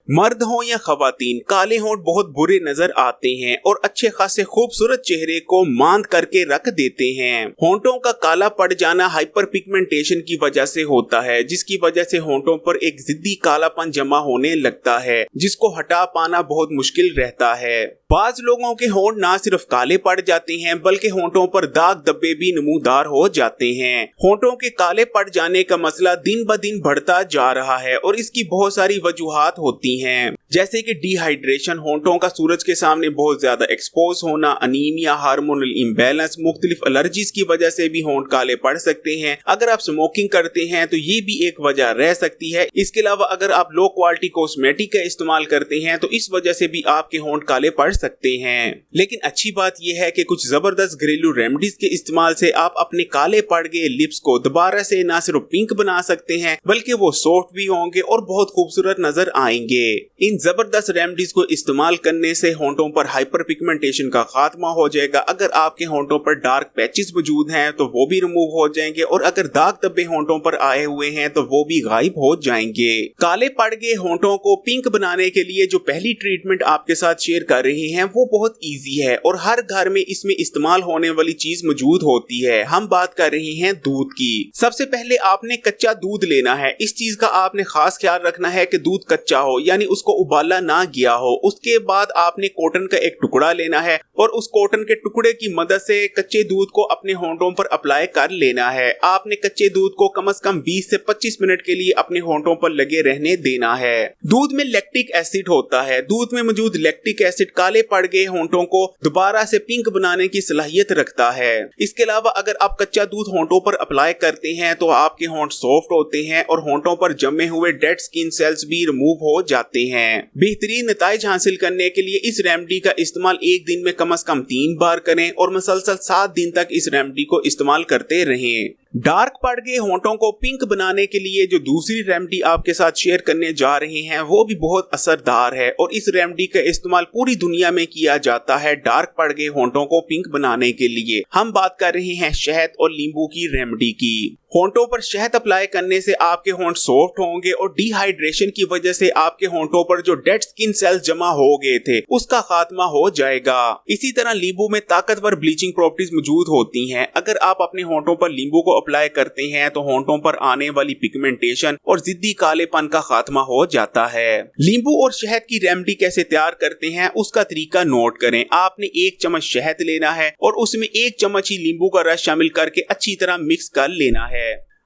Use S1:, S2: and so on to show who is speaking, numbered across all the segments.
S1: मर्द हो या खवातीन, काले होंठ बहुत बुरे नजर आते हैं और अच्छे खासे खूबसूरत चेहरे को मांद करके रख देते हैं। होंठों का काला पड़ जाना हाइपर पिगमेंटेशन की वजह से होता है, जिसकी वजह से होंठों पर एक जिद्दी कालापन जमा होने लगता है, जिसको हटा पाना बहुत मुश्किल रहता है। बाज लोगों के होंठ ना सिर्फ काले पड़ जाते हैं बल्कि होंठों पर दाग धब्बे भी नमूदार हो जाते हैं। होंठों के काले पड़ जाने का मसला दिन ब दिन बढ़ता जा रहा है और इसकी बहुत सारी वजूहात होती हैं, जैसे कि डिहाइड्रेशन, होंठों का सूरज के सामने बहुत ज्यादा एक्सपोज होना, अनीमिया, हार्मोनल इम्बैलेंस, मुख्तलिफ एलर्जीज की वजह से भी होंठ काले पड़ सकते हैं। अगर आप स्मोकिंग करते हैं तो ये भी एक वजह रह सकती है। इसके अलावा अगर आप लो क्वालिटी कॉस्मेटिक का इस्तेमाल करते हैं तो इस वजह से भी आपके होंठ काले पड़ सकते हैं। लेकिन अच्छी बात यह है कि कुछ जबरदस्त घरेलू रेमेडीज के इस्तेमाल से आप अपने काले पड़ गए लिप्स को दोबारा से न सिर्फ पिंक बना सकते हैं बल्कि वो सॉफ्ट भी होंगे और बहुत खूबसूरत नजर आएंगे। इन जबरदस्त रेमेडीज को इस्तेमाल करने से होंठों पर हाइपर पिगमेंटेशन का खात्मा हो जाएगा। अगर आपके होंठों पर डार्क पैचेस मौजूद हैं तो वो भी रिमूव हो जाएंगे और अगर दाग धब्बे होंठों पर आए हुए हैं तो वो भी गायब हो जाएंगे। काले पड़ गए होंठों को पिंक बनाने के लिए जो पहली ट्रीटमेंट आपके साथ शेयर कर रहे हैं वो बहुत इजी है और हर घर में इसमें इस्तेमाल होने वाली चीज मौजूद होती है। हम बात कर रहे हैं दूध की। सबसे पहले आपने कच्चा दूध लेना है। इस चीज का आपने खास ख्याल रखना है कि दूध कच्चा हो, यानी उसको उबाला ना गया हो। उसके बाद आपने कॉटन का एक टुकड़ा लेना है और उस कॉटन के टुकड़े की मदद से कच्चे दूध को अपने होंठों पर अप्लाई कर लेना है। आपने कच्चे दूध को कम से कम 20 से 25 मिनट के लिए अपने होंठों पर लगे रहने देना है। दूध में लैक्टिक एसिड होता है। दूध में मौजूद लैक्टिक एसिड काले पड़ गए होंठों को दोबारा से पिंक बनाने की सलाहियत रखता है। इसके अलावा अगर आप कच्चा दूध होंठों पर अप्लाई करते हैं तो आपके होंठ सॉफ्ट होते हैं और होंठों पर जमे हुए डेड स्किन सेल्स भी रिमूव हो जाते हैं। बेहतरीन नताइज हासिल करने के लिए इस रेमेडी का इस्तेमाल एक दिन में कम से कम 3 बार करें और मुसलसल 7 दिन तक इस रेमेडी को इस्तेमाल करते रहें। डार्क पड़ गए होंठों को पिंक बनाने के लिए जो दूसरी रेमेडी आपके साथ शेयर करने जा रहे हैं वो भी बहुत असरदार है और इस रेमेडी का इस्तेमाल पूरी दुनिया में किया जाता है डार्क पड़ गए होंठों को पिंक बनाने के लिए। हम बात कर रहे हैं शहद और नींबू की रेमेडी की। होंठों पर शहद अप्लाई करने से आपके होंठ सॉफ्ट होंगे और डिहाइड्रेशन की वजह से आपके होंठों पर जो डेड स्किन सेल्स जमा हो गए थे उसका खात्मा हो जाएगा। इसी तरह नींबू में ताकतवर ब्लीचिंग प्रॉपर्टीज मौजूद होती हैं। अगर आप अपने होंठों पर नींबू को अप्लाई करते हैं तो होंठों पर आने वाली पिगमेंटेशन और जिद्दी कालेपन का खात्मा हो जाता है। नींबू और शहद की रेमेडी कैसे तैयार करते हैं उसका तरीका नोट करें। आपने 1 चम्मच शहद लेना है और उसमें 1 चम्मच ही नींबू का रस शामिल करके अच्छी तरह मिक्स कर लेना है।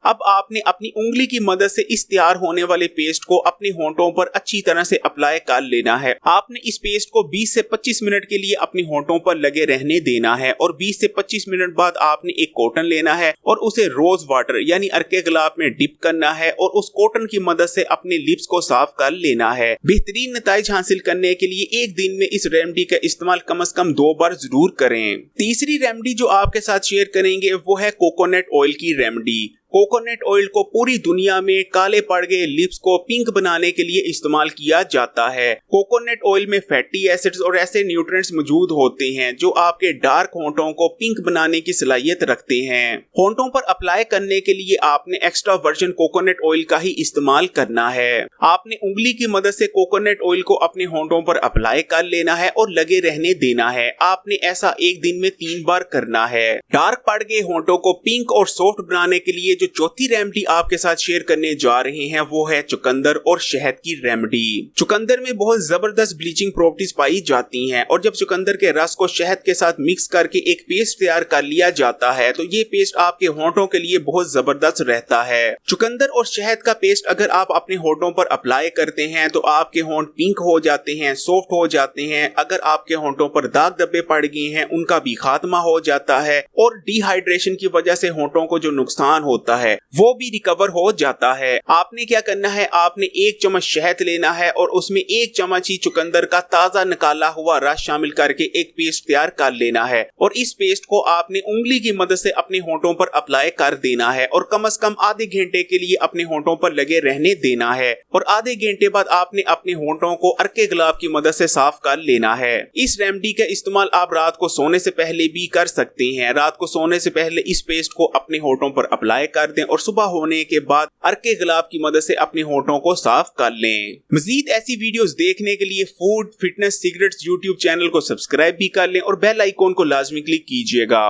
S1: अब आपने अपनी उंगली की मदद से इस तैयार होने वाले पेस्ट को अपने होंठों पर अच्छी तरह से अप्लाई कर लेना है। आपने इस पेस्ट को 20 से 25 मिनट के लिए अपने होंठों पर लगे रहने देना है और 20 से 25 मिनट बाद आपने एक कॉटन लेना है और उसे रोज वाटर यानी अर्के गुलाब में डिप करना है और उस कॉटन की मदद से अपने लिप्स को साफ कर लेना है। बेहतरीन नताइज हासिल करने के लिए एक दिन में इस रेमेडी का इस्तेमाल कम से कम 2 बार जरूर करें। तीसरी रेमेडी जो आपके साथ शेयर करेंगे वो है कोकोनट ऑयल की रेमेडी। कोकोनट ऑयल को पूरी दुनिया में काले पड़ गए लिप्स को पिंक बनाने के लिए इस्तेमाल किया जाता है। कोकोनट ऑयल में फैटी एसिड्स और ऐसे न्यूट्रिएंट्स मौजूद होते हैं जो आपके डार्क होंठों को पिंक बनाने की सलाहियत रखते हैं। होंठों पर अप्लाई करने के लिए आपने एक्स्ट्रा वर्जिन कोकोनट ऑयल का ही इस्तेमाल करना है। आपने उंगली की मदद से कोकोनट ऑयल को अपने होंठों पर अप्लाई कर लेना है और लगे रहने देना है। आपने ऐसा एक दिन में 3 बार करना है। डार्क पड़ गए होंठों को पिंक और सॉफ्ट बनाने के लिए जो चौथी रेमेडी आपके साथ शेयर करने जा रहे हैं वो है चुकंदर और शहद की रेमेडी। चुकंदर में बहुत जबरदस्त ब्लीचिंग प्रॉपर्टीज पाई जाती हैं और जब चुकंदर के रस को शहद के साथ मिक्स करके एक पेस्ट तैयार कर लिया जाता है तो ये पेस्ट आपके होंठों के लिए बहुत जबरदस्त रहता है। चुकंदर और शहद का पेस्ट अगर आप अपने होंठों पर अप्लाई करते हैं तो आपके होंठ पिंक हो जाते हैं, सॉफ्ट हो जाते हैं। अगर आपके होंठों पर दाग धब्बे पड़ गए हैं उनका भी खात्मा हो जाता है और डिहाइड्रेशन की वजह से होंठों को जो नुकसान होता है वो भी रिकवर हो जाता है। आपने क्या करना है, आपने 1 चम्मच शहद लेना है और उसमें 1 चम्मच ही चुकंदर का ताजा निकाला हुआ रस शामिल करके एक पेस्ट तैयार कर लेना है और इस पेस्ट को आपने उंगली की मदद से अपने होंठों पर अप्लाई कर देना है और कम से कम आधे घंटे के लिए अपने होंठों पर लगे रहने देना है और आधे घंटे बाद आपने अपने होंठों को अर्के गुलाब की मदद से साफ कर लेना है। इस रेमेडी का इस्तेमाल आप रात को सोने से पहले भी कर सकते हैं। रात को सोने से पहले इस पेस्ट को अपने होंठों पर अप्लाई कर कर दें और सुबह होने के बाद अर्के गुलाब की मदद से अपने होठों को साफ कर लें। मजीद ऐसी वीडियोस देखने के लिए food fitness secrets YouTube channel को सब्सक्राइब भी कर लें और बेल आइकॉन को लाजमी क्लिक कीजिएगा।